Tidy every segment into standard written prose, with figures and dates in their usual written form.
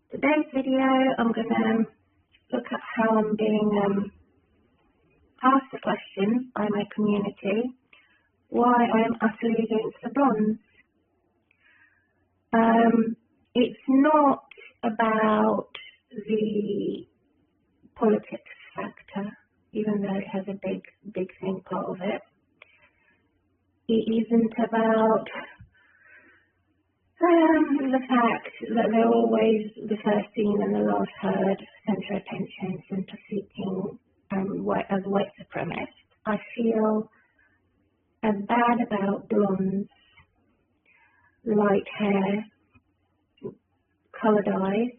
Today's video, I'm going to look at how I'm being asked the question by my community why I am utterly against the blondes. It's not about the politics factor, even though it has a big thing part of it. It isn't about the fact that they're always the first seen and the last heard, centre attention, centre seeking, as white supremacists. I feel as bad about blondes, light hair, coloured eyes,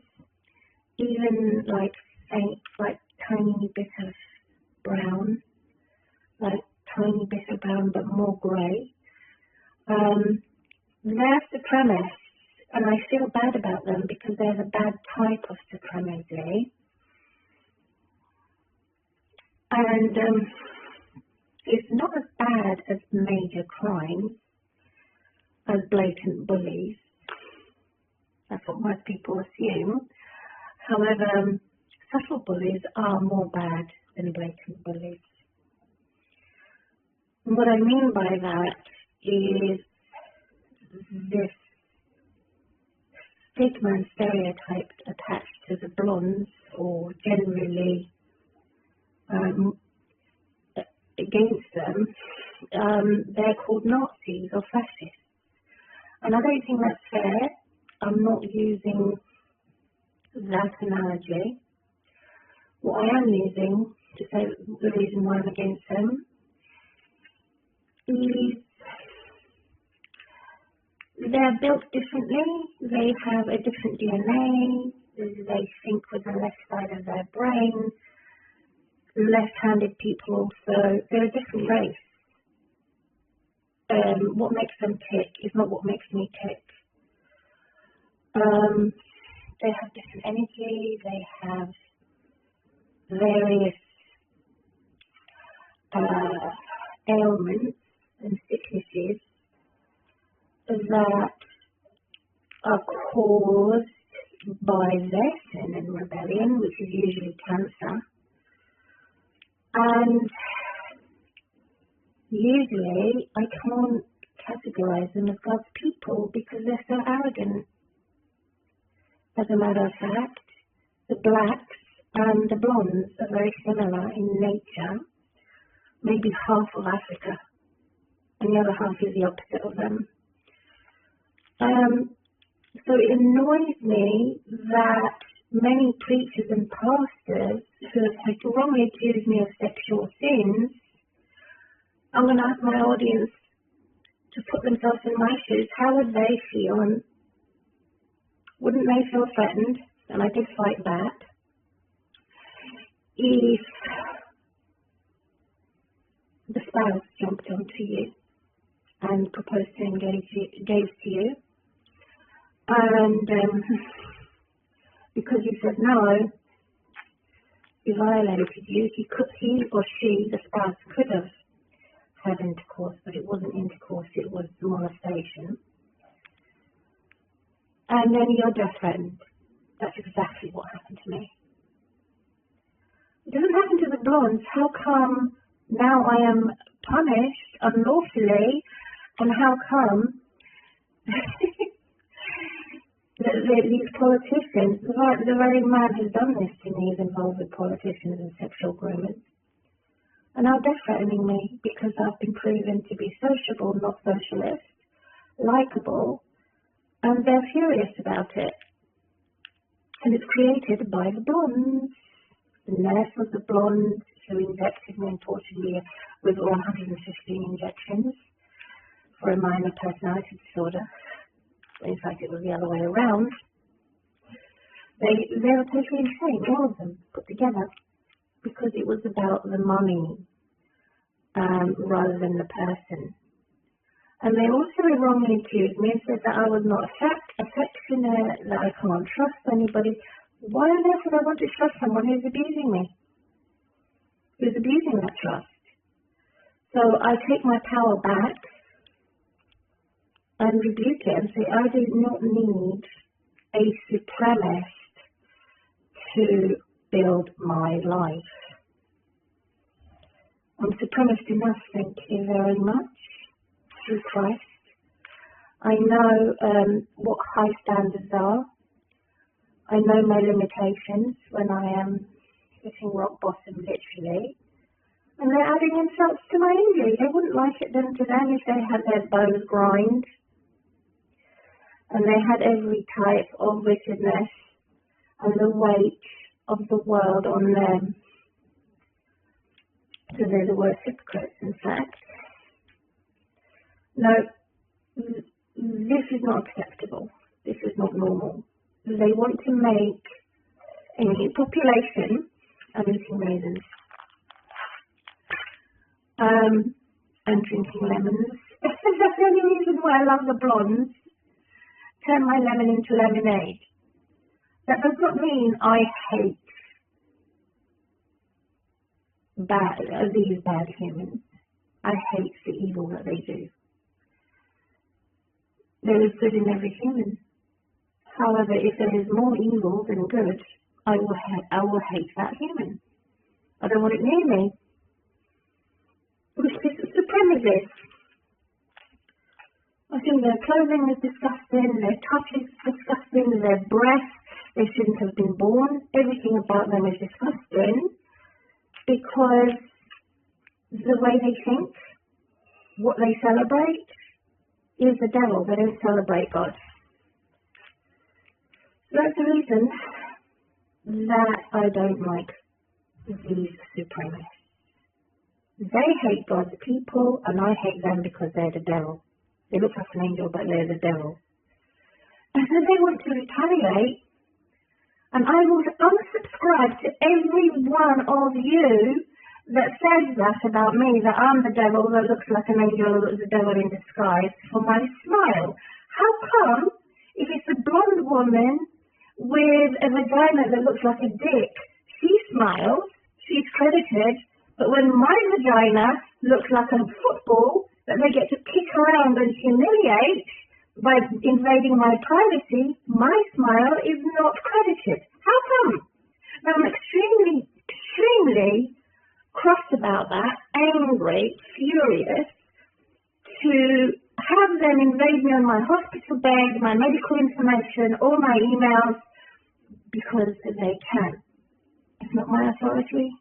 even like faint, like tiny bit of brown, like tiny bit of brown but more grey. They're supremacists, and I feel bad about them because they're the bad type of supremacy. And it's not as bad as major crimes, as blatant bullies. That's what most people assume. However, subtle bullies are more bad than blatant bullies. And what I mean by that is this stigma and stereotypes attached to the blondes, or generally against them. They're called Nazis or fascists, and I don't think that's fair. I'm not using that analogy. What I am using to say the reason why I'm against them is they're built differently, they have a different DNA, they think with the left side of their brain, left-handed people also, they're a different race. What makes them tick is not what makes me tick. They have different energy, they have various ailments and sicknesses that are caused by their sin and rebellion, which is usually cancer. And usually I can't categorize them as God's people because they're so arrogant. As a matter of fact, the blacks and the blondes are very similar in nature, maybe half of Africa, and the other half is the opposite of them. So it annoys me that many preachers and pastors who have wrongly accused me of sexual sins, I'm going to ask my audience to put themselves in my shoes. How would they feel? And wouldn't they feel threatened? And I did fight that. If the spouse jumped onto you and proposed to engage to you, and because you said no, he violated you, he or she, the spouse, could have had intercourse, but it wasn't intercourse, it was molestation. And then you're death threatened. That's exactly what happened to me. It doesn't happen to the blondes. How come now I am punished unlawfully, and how come these politicians, the very man who's done this to me is involved with politicians and sexual groomers, and are death threatening me because I've been proven to be sociable, not socialist, likeable, and they're furious about it. And it's created by the blondes. The nurse was a blonde who injected me and tortured me with 115 injections for a minor personality disorder. In fact, it was the other way around. They were totally insane, all of them, put together, because it was about the money rather than the person. And they also wrongly accused me and said that I was not affectionate, that I can't trust anybody. Why on earth would I want to trust someone who's abusing me? Who's abusing that trust? So I take my power back and rebuke it and say, I do not need a supremacist to build my life. I'm supremacist enough, thank you very much, through Christ. I know what high standards are. I know my limitations when I am hitting rock bottom, literally. And they're adding insults to my injury. They wouldn't like it done to them if they had their bones grind. And they had every type of wickedness and the weight of the world on them. So they're the worst hypocrites, in fact. No, this is not acceptable. This is not normal. They want to make a new population. I'm eating raisins. And drinking lemons. That's the only reason why I love the blondes. Turn my lemon into lemonade. That does not mean I hate these bad humans. I hate the evil that they do. There is good in every human. However, if there is more evil than good, I will hate that human. I don't want it near me. Which is supremacist. I think their clothing is disgusting, their touch is disgusting, their breath, they shouldn't have been born. Everything about them is disgusting because the way they think, what they celebrate, is the devil. They don't celebrate God. So that's the reason that I don't like these supremacists. They hate God's people, and I hate them because they're the devil. They look like an angel, but they're the devil. And then they want to retaliate, and I will unsubscribe to every one of you that says that about me, that I'm the devil that looks like an angel or looks the devil in disguise, for my smile. How come, if it's a blonde woman with a vagina that looks like a dick, she smiles, she's credited, but when my vagina looks like a football that they get to kick around and humiliate by invading my privacy, my smile is not credited. How come? Now, I'm extremely cross about that, angry, furious, to have them invade me on my hospital bed, my medical information, all my emails, because they can. It's not my authority.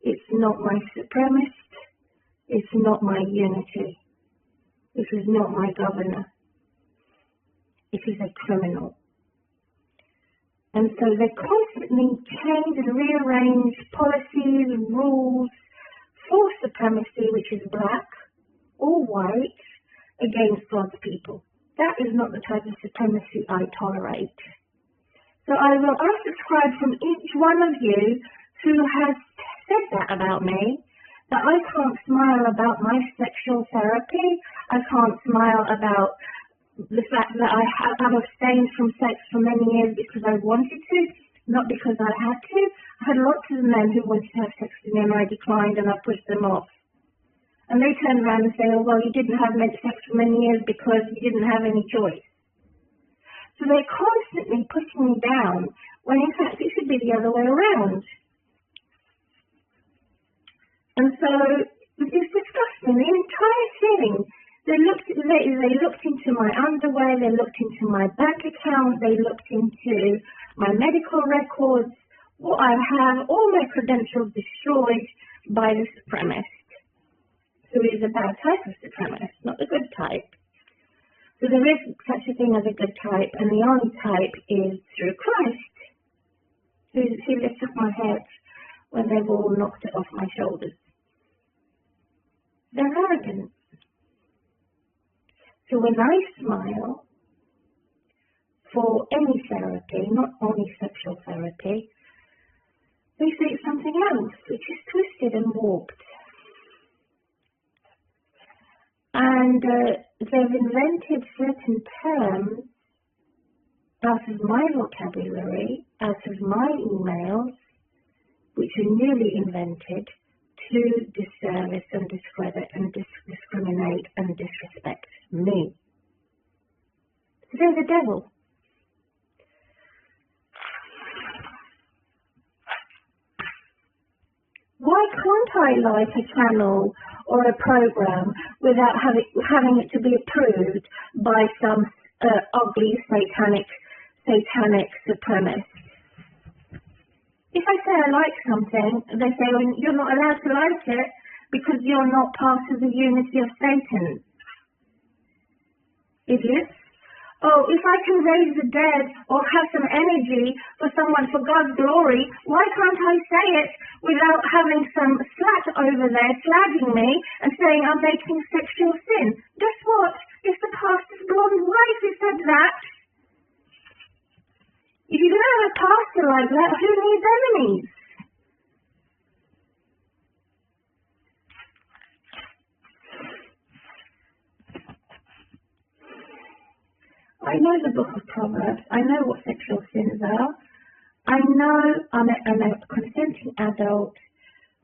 It's not my supremacist. It's not my unity. This is not my governor. It is a criminal. And so they constantly change and rearrange policies, rules for supremacy, which is black or white, against God's people. That is not the type of supremacy I tolerate. So I will unsubscribe from each one of you who has said that about me, that I can't smile about my sexual therapy, I can't smile about the fact that I've abstained from sex for many years because I wanted to, not because I had to. I had lots of men who wanted to have sex with me and I declined and I pushed them off. And they turn around and say, oh, well, you didn't have sex for many years because you didn't have any choice. So they're constantly pushing me down when in fact it should be the other way around. And so it's disgusting. The entire thing, they looked into my underwear, they looked into my bank account, they looked into my medical records, what I have, all my credentials destroyed by the supremacist, who is a bad type of supremacist, not the good type. So there is such a thing as a good type, and the only type is through Christ, who lifts up my head when they've all knocked it off my shoulders. They're arrogant. So when I smile for any therapy, not only sexual therapy, they say it's something else, which is twisted and warped. And they've invented certain terms out of my vocabulary, out of my emails, which are newly invented, to disservice and discredit and discriminate and disrespect me. They're the devil. can't I like a channel or a program without having it to be approved by some ugly satanic supremacist? If I say I like something, they say, well, you're not allowed to like it because you're not part of the unity of Satan. Idiots. Oh, if I can raise the dead or have some energy for someone for God's glory, why can't I say it without having some slut over there slagging me and saying I'm making sexual sin? Guess what? It's the pastor's blonde wife who said that. If you're going to have a pastor like that, who needs enemies? I know the book of Proverbs. I know what sexual sins are. I know I'm a consenting adult.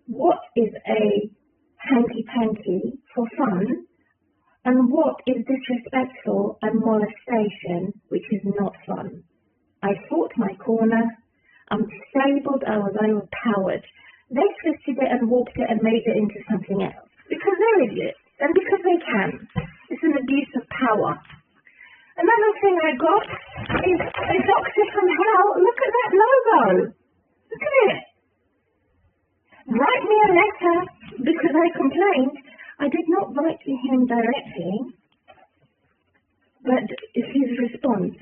What is a hanky-panky for fun, and what is disrespectful and molestation, which is not fun. I fought my corner. I'm disabled. I was overpowered. They twisted it and warped it and made it into something else because they're idiots and because they can. It's an abuse of power. Another thing I got is a doctor from hell. Look at that logo. Look at it. Write me a letter because I complained. I did not write to him directly, but it's his response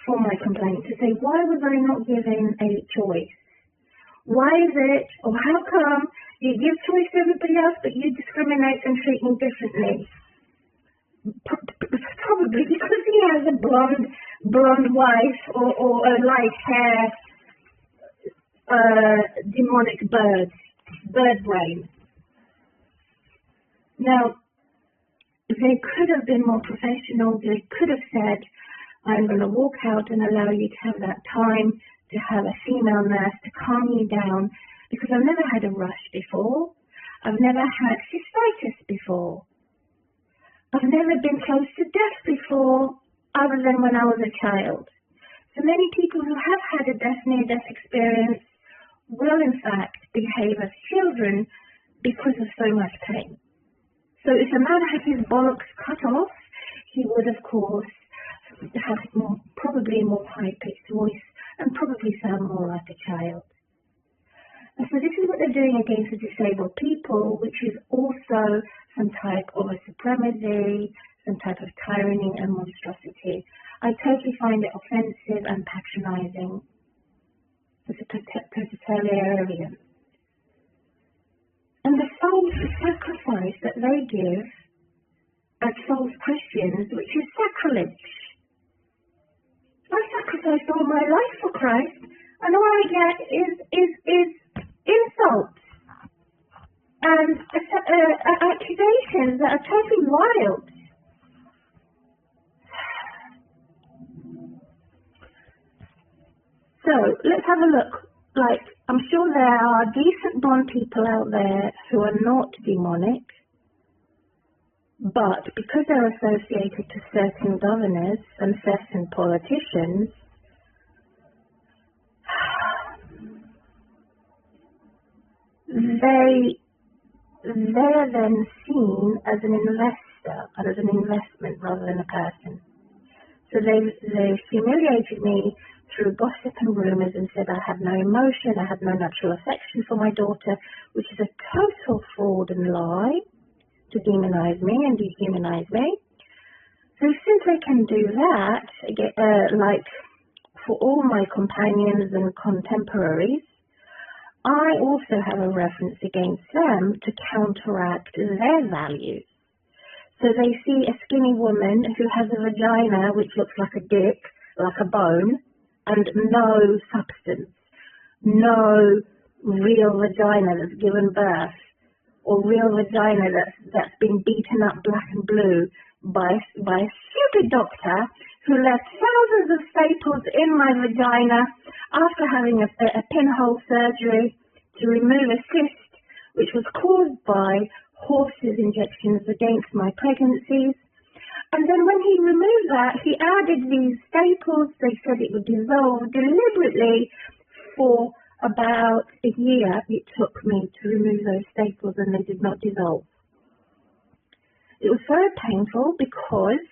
for my complaint to say, why was I not given a choice? Why is it, or how come you give choice to everybody else, but you discriminate and treat me differently? Probably because he has a blonde wife or a light hair, demonic bird brain. Now, they could have been more professional. They could have said, I'm going to walk out and allow you to have that time to have a female nurse to calm you down, because I've never had a rush before. I've never had cystitis before. I've never been close to death before, other than when I was a child. So many people who have had a near-death experience will, in fact, behave as children because of so much pain. So if a man had his bollocks cut off, he would, of course, have probably a more high-pitched voice and probably sound more like a child. And so this is what they're doing against the disabled people, which is also some type of a supremacy, some type of tyranny and monstrosity. I totally find it offensive and patronizing. It's a totalitarian. And the false sacrifice that they give as false Christians, which is sacrilege. I sacrificed all my life for Christ, and all I get is insults and accusations that are totally wild. So let's have a look. Like, I'm sure there are decent blonde people out there who are not demonic, but because they're associated to certain governors and certain politicians, they're then seen as an investor, as an investment rather than a person. So they've humiliated me through gossip and rumours and said I have no emotion, I have no natural affection for my daughter, which is a total fraud and lie to demonise me and dehumanize me. So since they can do that, like for all my companions and contemporaries, I also have a reference against them to counteract their values. So they see a skinny woman who has a vagina which looks like a dick, like a bone, and no substance, no real vagina that's given birth, or real vagina that's been beaten up black and blue by a stupid doctor who left thousands of staples in my vagina after having a pinhole surgery to remove a cyst which was caused by horses' injections against my pregnancies. And then when he removed that, he added these staples. They said it would dissolve deliberately for about a year it took me to remove those staples, and they did not dissolve. It was very painful because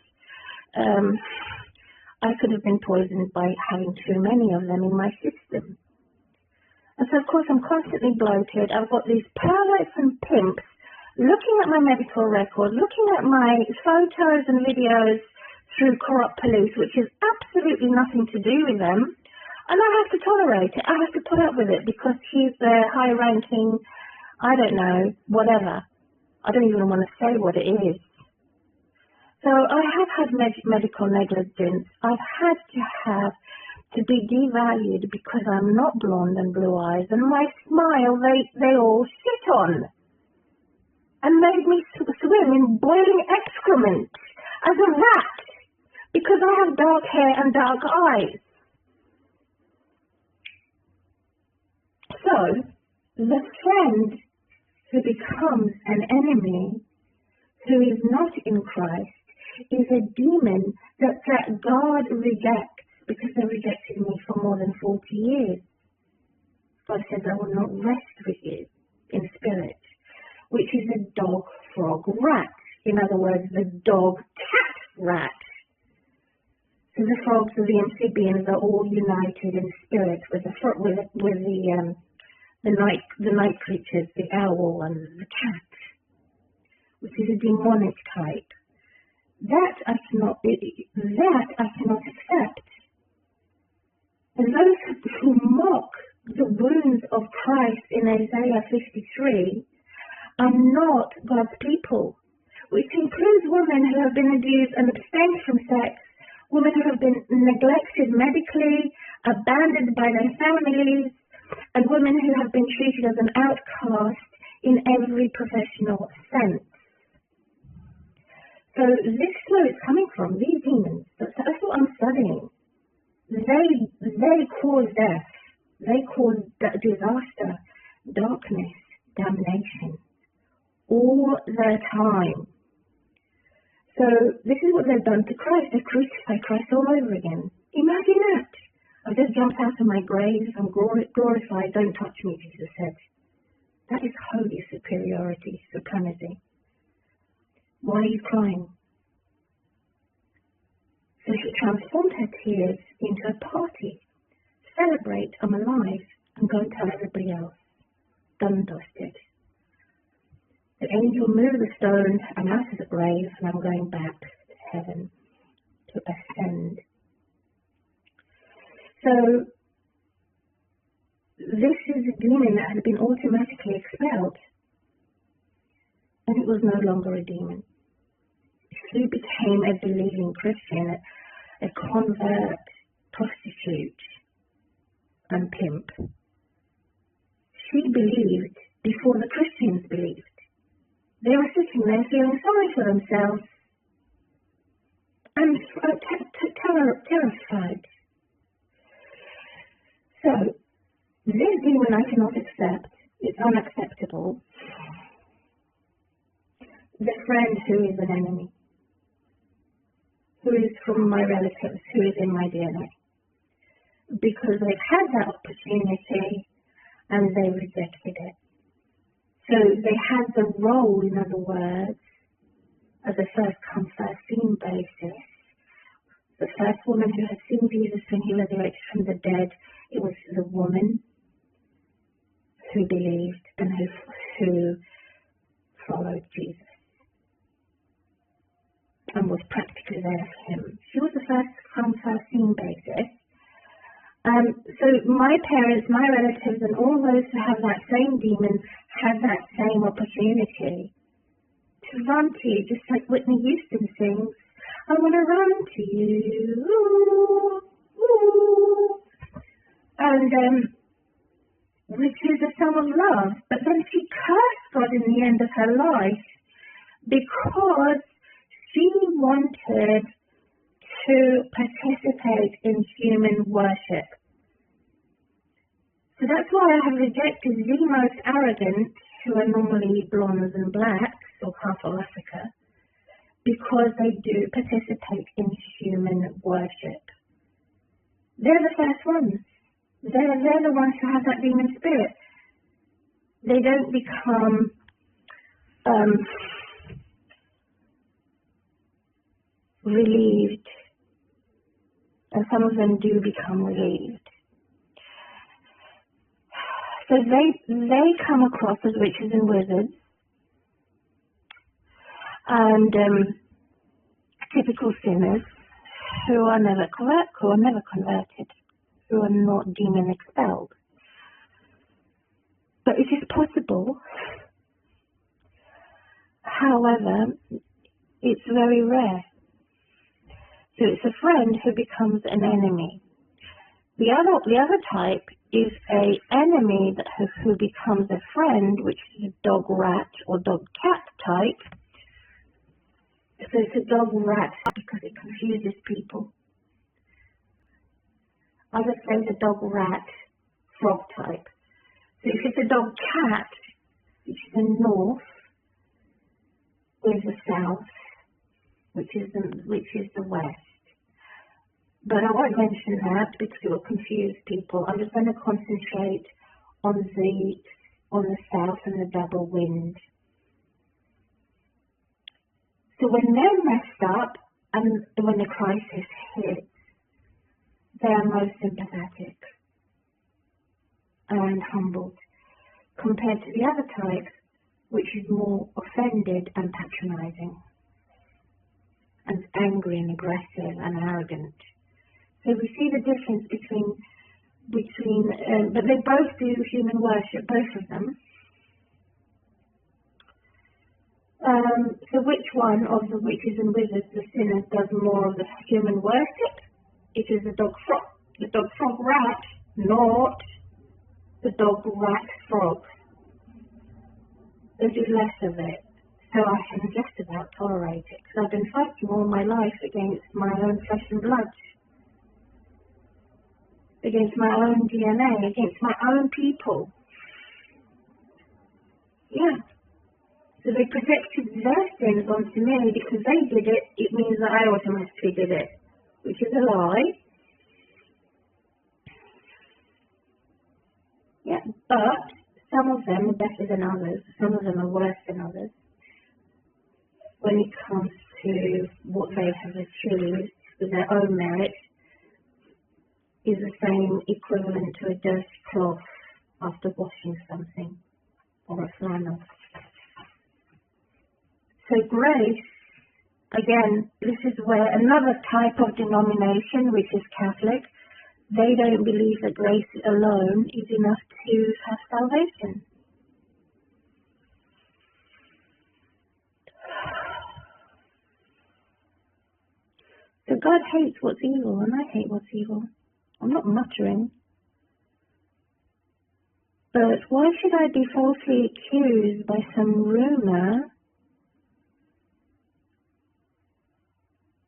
I could have been poisoned by having too many of them in my system. And so, of course, I'm constantly bloated. I've got these perverts and pimps looking at my medical record, looking at my photos and videos through corrupt police, which is absolutely nothing to do with them. And I have to tolerate it. I have to put up with it because he's a high-ranking, I don't know, whatever. I don't even want to say what it is. So I have had medical negligence. I've had to be devalued because I'm not blonde and blue eyes, and my smile they all shit on and made me swim in boiling excrement as a rat because I have dark hair and dark eyes. So the friend who becomes an enemy, who is not in Christ, is a demon that God rejects, because they rejected me for more than 40 years. God says, I will not rest with you in spirit, which is a dog, frog, rat. In other words, the dog, cat, rat. So the frogs and the amphibians are all united in spirit with the night creatures, the owl and the cat, which is a demonic type. That I cannot accept. And those who mock the wounds of Christ in Isaiah 53 are not God's people, which includes women who have been abused and abstained from sex, women who have been neglected medically, abandoned by their families, and women who have been treated as an outcast in every professional sense. So this is where it's coming from, these demons. That's what I'm studying. They cause death. They cause disaster, darkness, damnation, all the time. So this is what they've done to Christ. They crucified Christ all over again. Imagine that. I've just jumped out of my grave. I'm glorified. Don't touch me, Jesus said. That is holy superiority, supremacy. Why are you crying? So she transformed her tears into a party. Celebrate, I'm alive, and go and tell everybody else. Done, dusted. The angel moved the stone. I'm out of the grave, and I'm going back to heaven to ascend. So this is a demon that had been automatically expelled, and it was no longer a demon. She became a believing Christian, a convert, prostitute, and pimp. She believed before the Christians believed. They were sitting there feeling sorry for themselves and terrified. So, this demon I cannot accept. It's unacceptable. The friend who is an enemy, who is from my relatives, who is in my DNA, because they've had that opportunity and they rejected it. So they had the role, in other words, as a first come, first seen basis. The first woman who had seen Jesus when he resurrected from the dead, it was the woman who believed and who followed Jesus and was practically there for him. She was the first come, first seen basis. So my parents, my relatives, and all those who have that same demon had that same opportunity to run to you, just like Whitney Houston sings, I want to run to you. Ooh, ooh. And which is a song of love. But then she cursed God in the end of her life because she wanted to participate in human worship. So that's why I have rejected the most arrogant, who are normally blondes and blacks, or half of Africa, because they do participate in human worship. They're the first ones. They're they're the ones who have that demon spirit. They don't become relieved, and some of them do become relieved. So they come across as witches and wizards, and typical sinners who are never converted, who are not demon expelled. But it is possible. However, it's very rare. So it's a friend who becomes an enemy. The other type is an enemy who becomes a friend, which is a dog rat or dog cat type. So it's a dog rat because it confuses people. Others say the dog rat frog type. So if it's a dog cat, which is the north, there's the south, which is the west. But I won't mention that because it will confuse people. I'm just going to concentrate on the south and the double wind. So when they're messed up and when the crisis hits, they are most sympathetic and humbled compared to the other type, which is more offended and patronizing and angry and aggressive and arrogant. So we see the difference between but they both do human worship, both of them. So which one of the witches and wizards, the sinners, does more of the human worship? It is the dog frog rat, not the dog rat frog. They do less of it. So I can just about tolerate it because I've been fighting all my life against my own flesh and blood, against my own DNA, against my own people. Yeah. So they projected their sins onto me because they did it. It means that I automatically did it, which is a lie. Yeah, but some of them are better than others. Some of them are worse than others when it comes to what they have achieved with their own merit. Is the same equivalent to a dirty cloth after washing something, or a flannel. So grace, again, this is where another type of denomination, which is Catholic, they don't believe that grace alone is enough to have salvation. So God hates what's evil, and I hate what's evil. I'm not muttering. But why should I be falsely accused by some rumor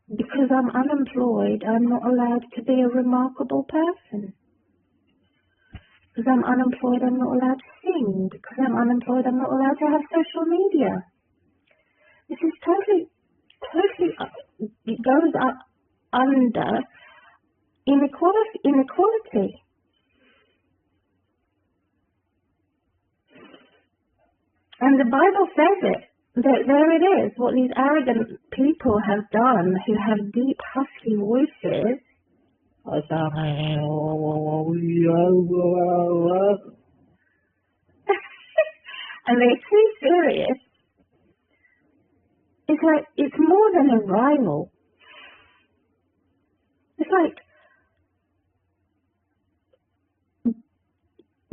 because I'm unemployed? I'm not allowed to be a remarkable person. Because I'm unemployed, I'm not allowed to sing. Because I'm unemployed, I'm not allowed to have social media. This is totally, it goes up under inequality. And the Bible says it. There it is, what these arrogant people have done, who have deep, husky voices. And they're too serious. It's like, it's more than a rival. It's like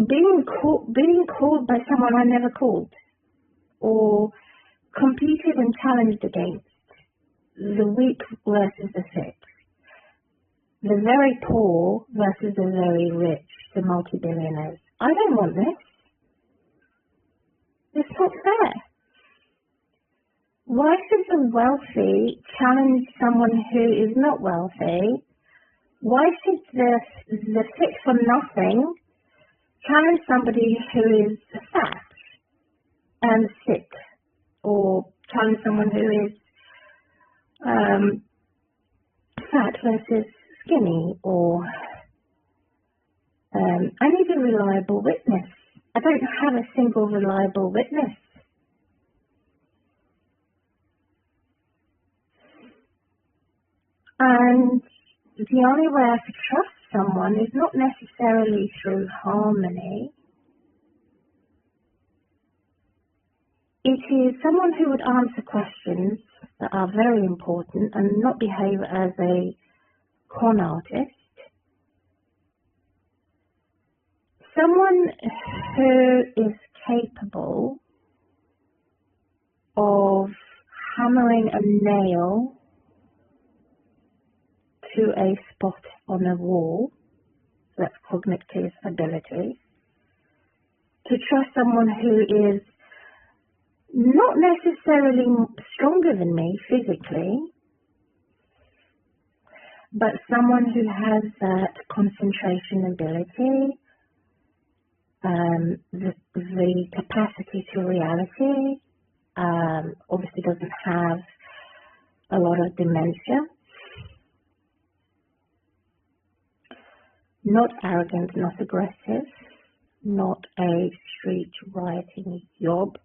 being called by someone I never called, or competed and challenged against, the weak versus the sick, the very poor versus the very rich, the multi-billionaires. I don't want this. It's not fair. Why should the wealthy challenge someone who is not wealthy? Why should the fit for nothing challenge somebody who is fat and sick, or challenge someone who is fat versus skinny, or I need a reliable witness. I don't have a single reliable witness. And the only way I could trust someone is not necessarily through harmony. It is someone who would answer questions that are very important and not behave as a con artist. Someone who is capable of hammering a nail to a spot on a wall. That's cognitive ability. To trust someone who is not necessarily stronger than me physically, but someone who has that concentration ability, the capacity to reality, obviously doesn't have a lot of dementia, not arrogant, not aggressive, not a street rioting yob.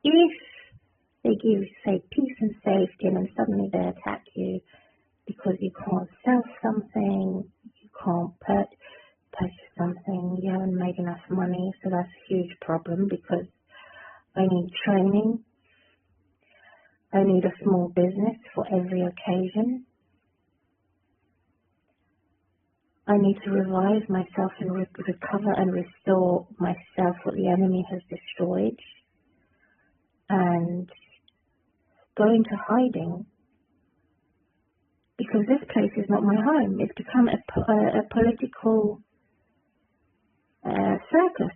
If they give, say, peace and safety, and then suddenly they attack you because you can't sell something, you can't purchase something, you haven't made enough money, so that's a huge problem because I need training. I need a small business for every occasion. I need to revive myself and recover and restore myself what the enemy has destroyed, and go into hiding because this place is not my home. It's become a political circus.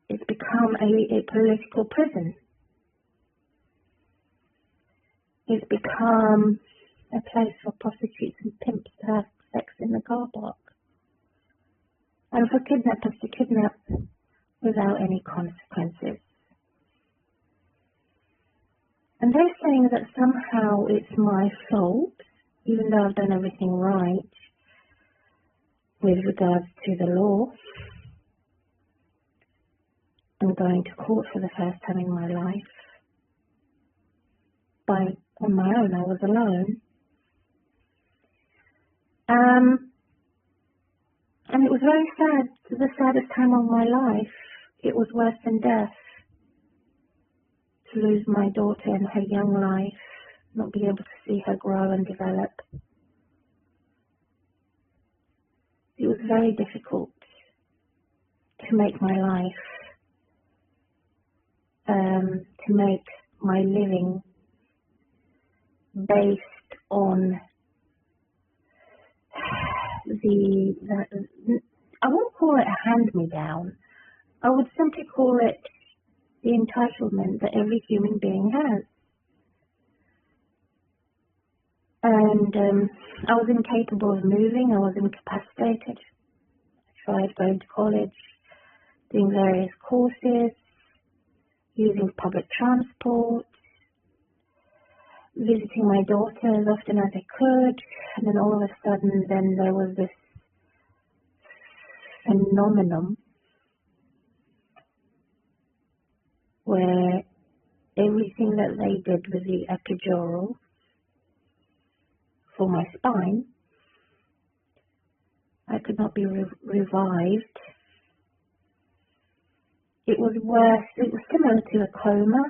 It's become a political prison. It's become a place for prostitutes and pimps to have sex in the car park, and for kidnappers to kidnap without any consequences. And they're saying that somehow it's my fault, even though I've done everything right with regards to the law. I'm going to court for the first time in my life. On my own, I was alone. And it was very sad, the saddest time of my life. It was worse than death. To lose my daughter in her young life, not be able to see her grow and develop. It was very difficult to make my life, to make my living based on I won't call it a hand-me-down. I would simply call it the entitlement that every human being has. And I was incapable of moving. I was incapacitated. I tried going to college, doing various courses, using public transport, visiting my daughter as often as I could, and then all of a sudden then there was this phenomenon where everything that they did with the epidural for my spine, I could not be revived. It was worse, it was similar to a coma.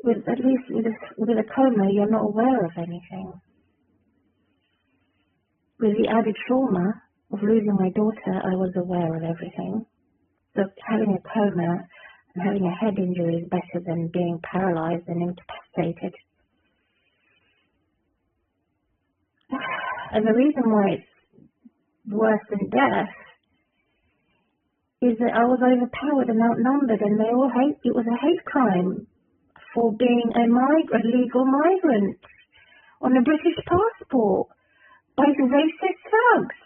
At least with a coma, you're not aware of anything. With the added trauma of losing my daughter, I was aware of everything. So having a coma and having a head injury is better than being paralyzed and incapacitated. And the reason why it's worse than death is that I was overpowered and outnumbered, and they all it was a hate crime for being a legal migrant on a British passport by racist thugs,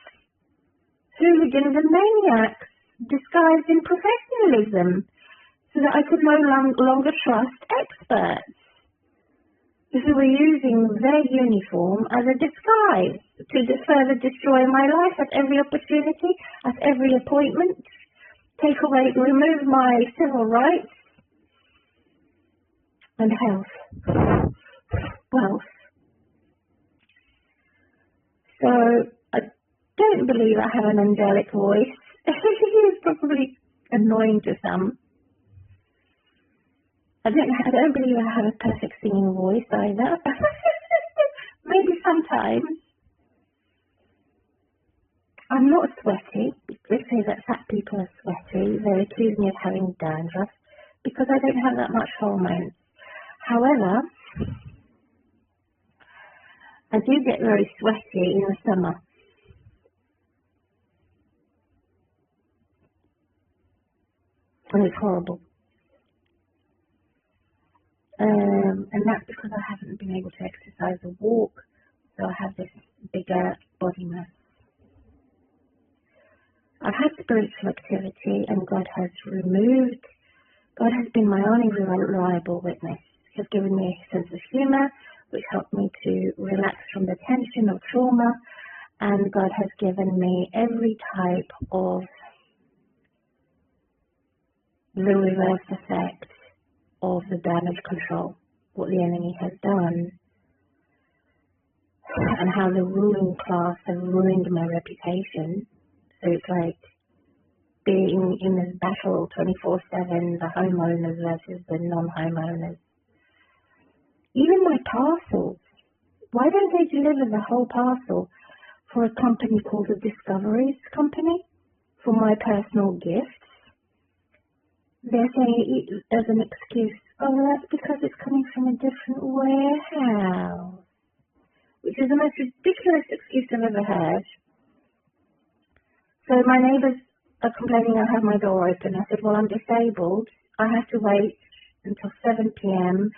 hooligans and maniacs disguised in professionalism. So so that I could no longer trust experts who were using their uniform as a disguise to further destroy my life at every opportunity, at every appointment, take away, remove my civil rights and health, wealth. So I don't believe I have an angelic voice. It's probably annoying to some. I don't believe I have a perfect singing voice either. Maybe sometimes. I'm not sweaty. They say that fat people are sweaty. They accuse me of having dandruff because I don't have that much hormones. However, I do get very sweaty in the summer. And it's horrible. And that's because I haven't been able to exercise or walk, so I have this bigger body mass. I've had spiritual activity, and God has been my only reliable witness. He has given me a sense of humour, which helped me to relax from the tension of trauma, and God has given me every type of the reverse effect of the damage control, what the enemy has done, and how the ruling class have ruined my reputation. So it's like being in this battle 24/7, the homeowners versus the non-homeowners. Even my parcels, why don't they deliver the whole parcel for a company called the Discoveries Company for my personal gifts? They're saying as an excuse, oh, that's because it's coming from a different warehouse, which is the most ridiculous excuse I've ever heard. So my neighbours are complaining I have my door open. I said, well, I'm disabled. I have to wait until 7 p.m.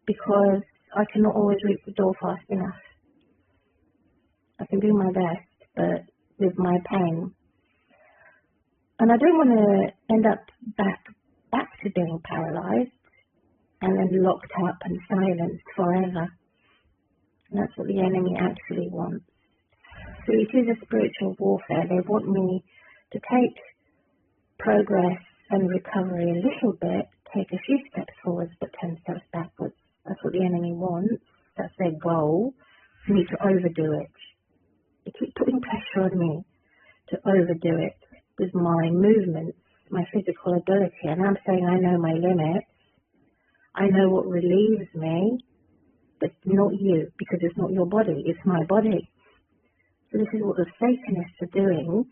because I cannot always reach the door fast enough. I can do my best, but with my pain. And I don't want to end up back to being paralysed and then locked up and silenced forever. And that's what the enemy actually wants. So it is a spiritual warfare. They want me to take progress and recovery a little bit, take a few steps forwards but 10 steps backwards. That's what the enemy wants. That's their goal. For me to overdo it. They keep putting pressure on me to overdo it with my movements, my physical ability. And I'm saying I know my limits. I know what relieves me, but not you, because it's not your body, it's my body. So this is what the Satanists are doing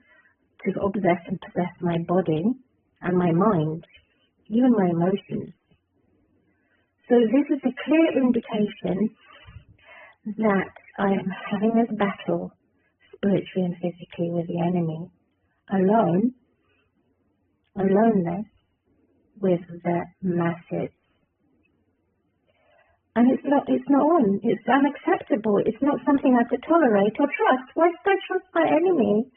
to obsess and possess my body and my mind, even my emotions. So this is a clear indication that I am having this battle spiritually and physically with the enemy, aloneness with the masses. And it's unacceptable. It's not something I could tolerate or trust. Why should I trust my enemy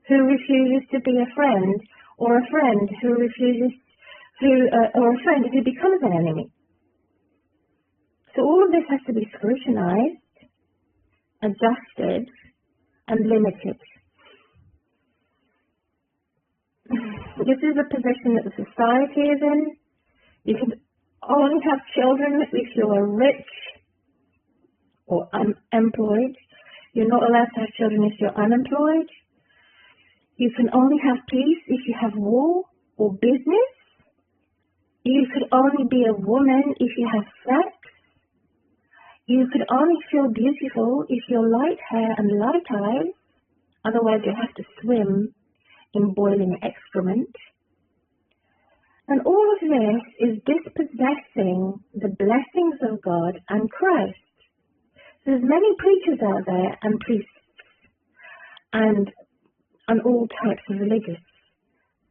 who refuses to be a friend, or a friend who refuses or a friend who becomes an enemy? So all of this has to be scrutinized, adjusted, and limited. This is the position that the society is in. You can only have children if you are rich or unemployed. You're not allowed to have children if you're unemployed. You can only have peace if you have war or business. You could only be a woman if you have sex. You could only feel beautiful if you're light hair and light eyes. Otherwise you have to swim in boiling excrement. And all of this is dispossessing the blessings of God and Christ. There's many preachers out there and priests and all types of religious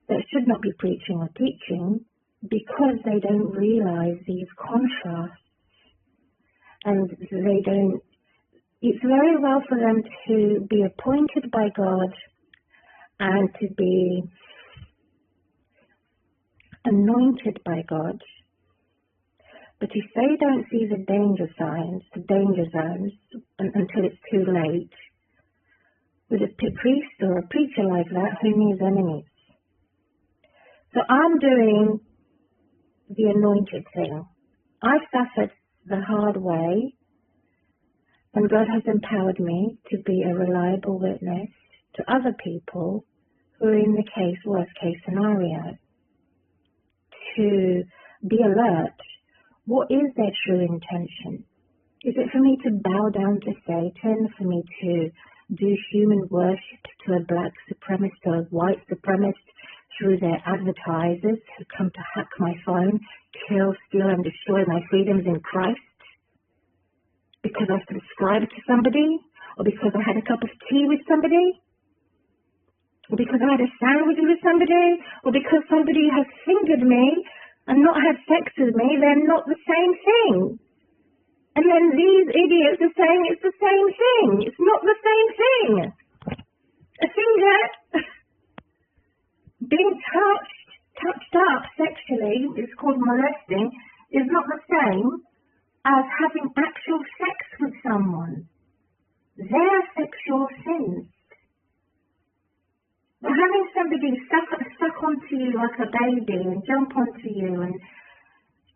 that should not be preaching or teaching because they don't realize these contrasts, and it's very well for them to be appointed by God and to be anointed by God. But if they don't see the danger signs, the danger zones, until it's too late, with a priest or a preacher like that, who needs enemies? So I'm doing the anointed thing. I've suffered the hard way, and God has empowered me to be a reliable witness to other people who are in the worst case scenario, to be alert. What is their true intention? Is it for me to bow down to Satan, for me to do human worship to a black supremacist or a white supremacist through their advertisers who come to hack my phone, kill, steal, and destroy my freedoms in Christ? Because I subscribed to somebody? Or because I had a cup of tea with somebody? Or because I had a sandwich with somebody? Or because somebody has fingered me and not had sex with me? They're not the same thing. And then these idiots are saying it's the same thing. It's not the same thing. A finger being touched up sexually, it's called molesting, is not the same as having actual sex with someone. They're sexual sins. But having somebody suck onto you like a baby and jump onto you and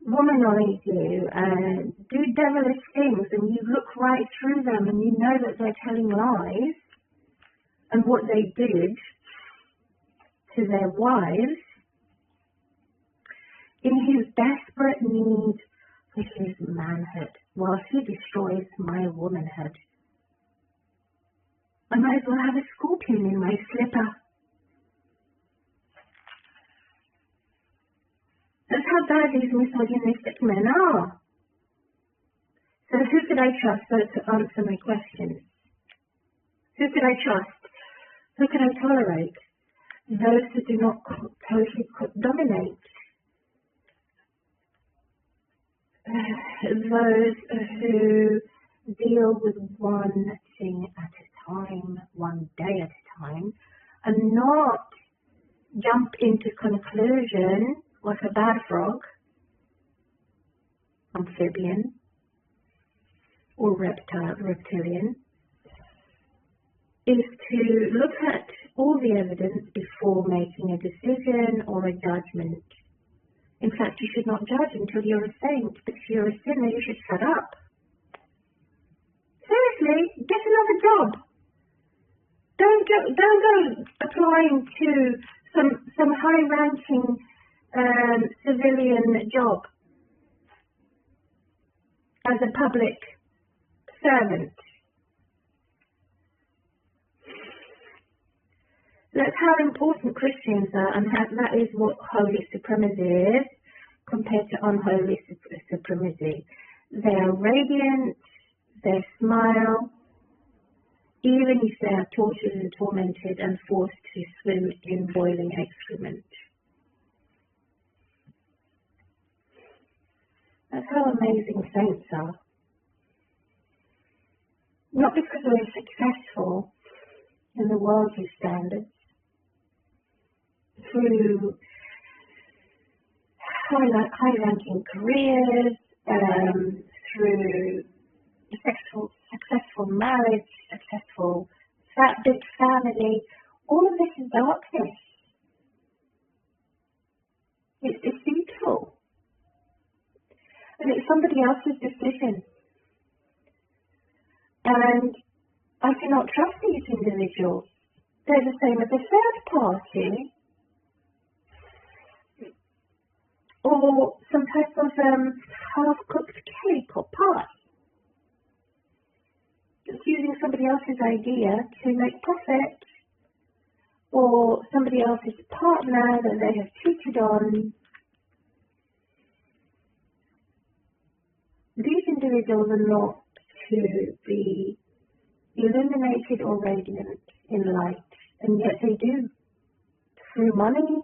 womanize you and do devilish things, and you look right through them and you know that they're telling lies, and what they did to their wives in his desperate need for his manhood, while he destroys my womanhood. I might as well have a scorpion in my slipper. That's how bad these misogynistic men are. So who could I trust to answer my questions? Who could I trust? Who can I tolerate? Those who do not totally dominate. Those who deal with one thing at a time, one day at a time, and not jump into conclusion like a bad frog, amphibian, or reptilian, is to look at all the evidence before making a decision or a judgment. In fact, you should not judge until you're a saint, but if you're a sinner, you should shut up. Seriously, get another job. Don't go applying to some high-ranking civilian job as a public servant. That's how important Christians are, and that is what holy supremacy is compared to unholy supremacy. They are radiant, they smile, even if they are tortured and tormented and forced to swim in boiling excrement. That's how amazing saints are. Not because we're successful in the worldly standards, through high-ranking careers, through successful marriage, successful big family. All of this is darkness. It's deceitful. And it's somebody else's decision. And I cannot trust these individuals. They're the same as a third party, or some type of half-cooked cake or pie. Just using somebody else's idea to make profit, or somebody else's partner that they have cheated on. These individuals are not to be illuminated or radiant in light, and yet they do, through money,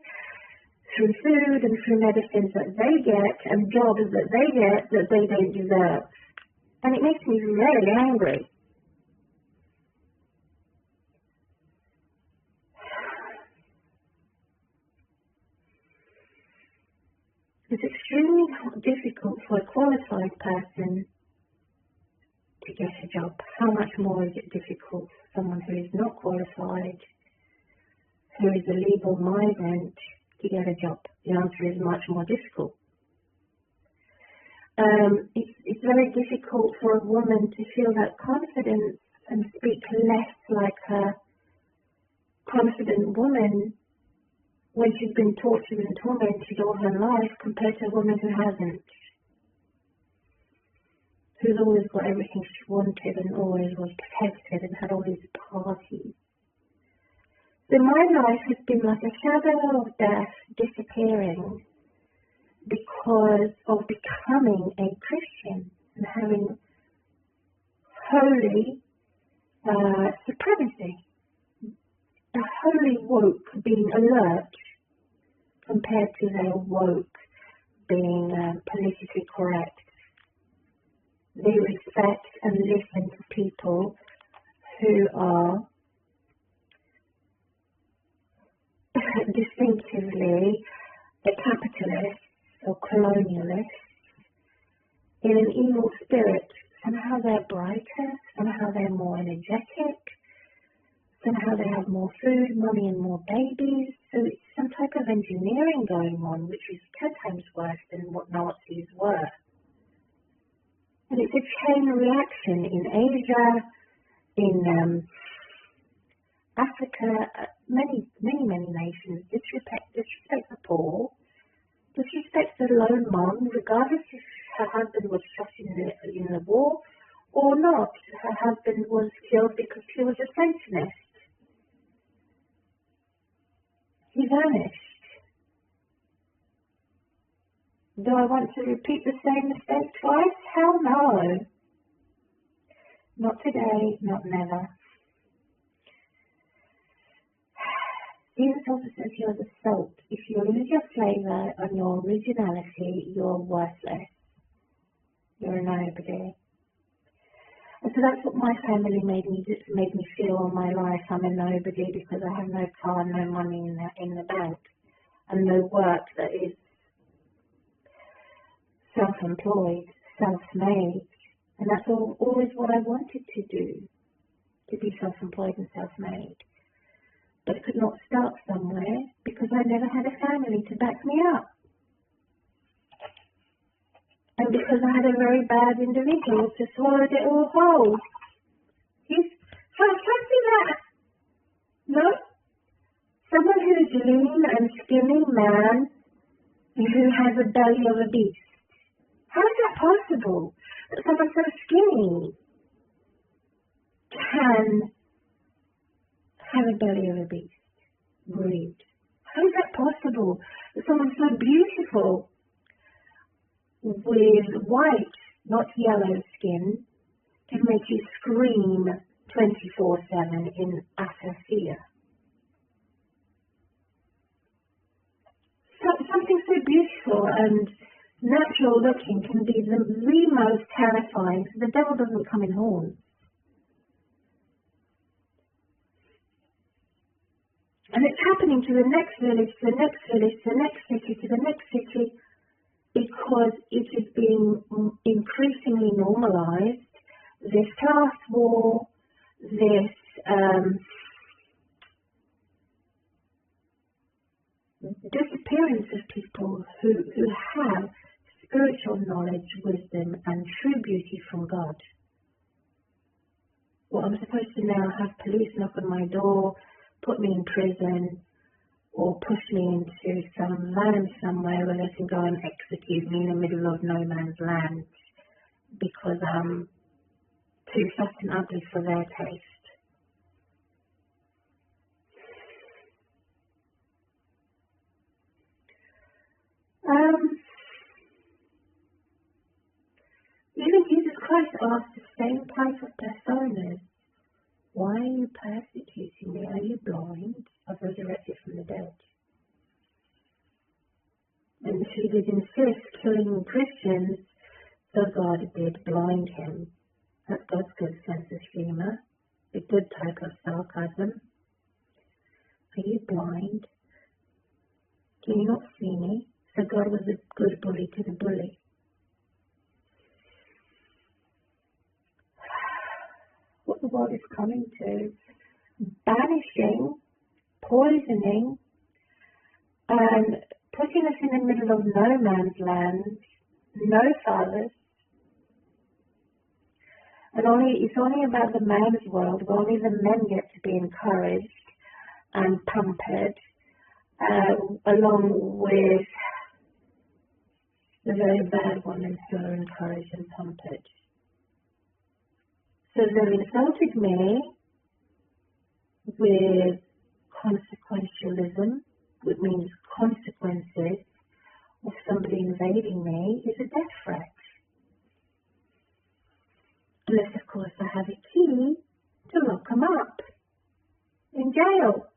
through food, and through medicines that they get, and jobs that they get that they don't deserve. And it makes me very angry. It's extremely difficult for a qualified person to get a job. How much more is it difficult for someone who is not qualified, who is a legal migrant, to get a job? The answer is much more difficult. It's very difficult for a woman to feel that confidence and speak less like a confident woman when she's been tortured and tormented all her life, compared to a woman who hasn't, who's always got everything she wanted and always was protected and had all these parties. So my life has been like a shadow of death disappearing because of becoming a Christian and having holy supremacy, a holy woke being alert compared to their woke being politically correct. They respect and listen to people who are distinctively a capitalist or colonialist in an evil spirit. Somehow they're brighter, somehow they're more energetic, somehow they have more food, money and more babies. So it's some type of engineering going on, which is 10 times worse than what Nazis were. And it's a chain reaction in Asia, in Africa, many nations disrespect the poor, disrespect the lone mom, regardless if her husband was shot in the war or not. Her husband was killed because he was a Satanist. He vanished. Do I want to repeat the same mistake twice? Hell no. Not today, not never. Jesus also says you're the salt. If you lose your flavour and your originality, you're worthless. You're a nobody. And so that's what my family made me feel all my life. I'm a nobody because I have no car, no money in the bank, and no work that is self-employed, self-made. And that's always what I wanted to do, to be self-employed and self-made. But I could not start somewhere because I never had a family to back me up. And because I had a very bad individual to swallow it all whole. Fancy that. No? Someone who's lean and skinny man who has a belly of a beast. How is that possible? That someone so skinny can have a belly of a beast? Rude. How is that possible? That someone so beautiful with white, not yellow skin can make you scream 24/7 in utter fear. Something so beautiful and natural looking can be the most terrifying, so the devil doesn't come in horns. And it's happening to the next village, to the next village, to the next city, to the next city, because it is being increasingly normalized. This class war, this disappearance of people who have spiritual knowledge, wisdom, and true beauty from God. Well, I'm supposed to now have police knock on my door, put me in prison, or push me into some van somewhere where they can go and execute me in the middle of no man's land because I'm too fat and ugly for their taste. Even Jesus Christ asked the same type of personas, why are you persecuting me? Are you blind? I've resurrected from the dead. And he did insist killing Christians, so God did blind him. That's God's good sense of humour, a good type of sarcasm. Are you blind? Can you not see me? So God was a good bully to the bully. What the world is coming to, banishing, poisoning, and putting us in the middle of no man's land, no fathers, and it's only about the man's world, where only the men get to be encouraged and pampered, along with the very bad women who are encouraged and pampered. So they've insulted me with consequentialism, which means consequences of somebody invading me, is a death threat. Unless, of course, I have a key to lock them up in jail.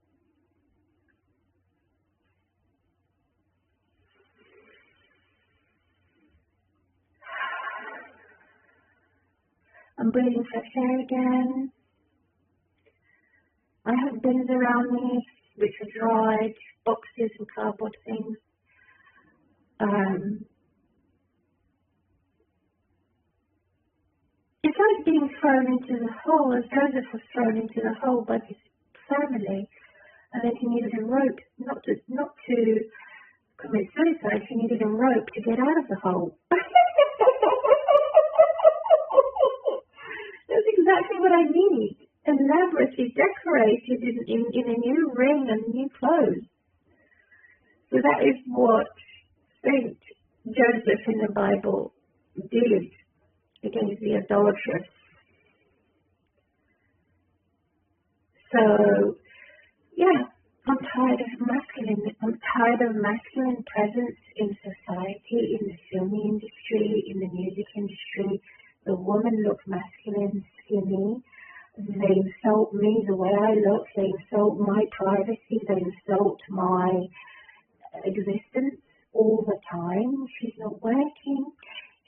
I'm breathing fresh air again. I have bins around me, which are dried, boxes and cardboard things. It's like being thrown into the hole, as Joseph was thrown into the hole by his family, and then he needed a rope, not to commit suicide, he needed a rope to get out of the hole. That's exactly what I need. Elaborately decorated in a new ring and new clothes. So that is what Saint Joseph in the Bible did against the idolatrous. So, yeah, I'm tired of masculine. I'm tired of masculine presence in society, in the film industry, in the music industry. The woman looks masculine, skinny. They insult me the way I look. They insult my privacy. They insult my existence all the time. She's not working.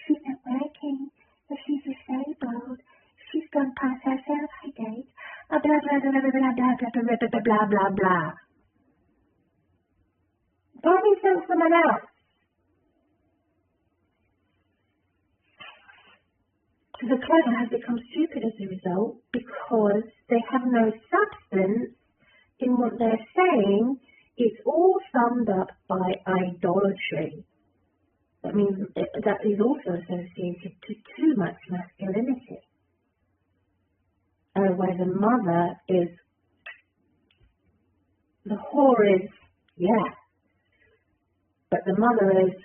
She's not working. If she's disabled, she's gone past her sell-by date. Blah, blah, blah, blah, blah, blah, blah, blah, blah, blah, blah, blah. Go insult someone else. The clever have become stupid as a result because they have no substance in what they're saying. It's all summed up by idolatry. That means that is also associated to too much masculinity. Where the mother is, the whore is, yeah, but the mother is.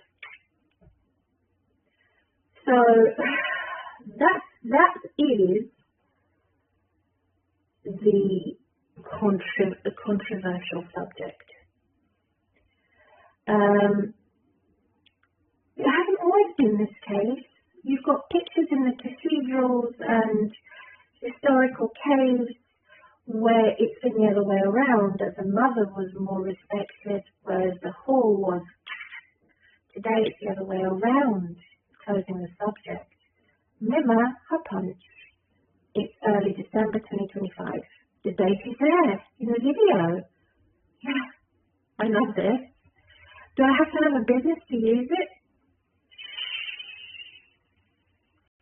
So that is the controversial subject. It hasn't always been this case. You've got pictures in the cathedrals and historical caves where it's been the other way around, that the mother was more respected, whereas the whore was. Today it's the other way around, closing the subject. Mima, her punch. It's early December 2025. The date is there in the video. Yeah, I love this. Do I have to have a business to use it?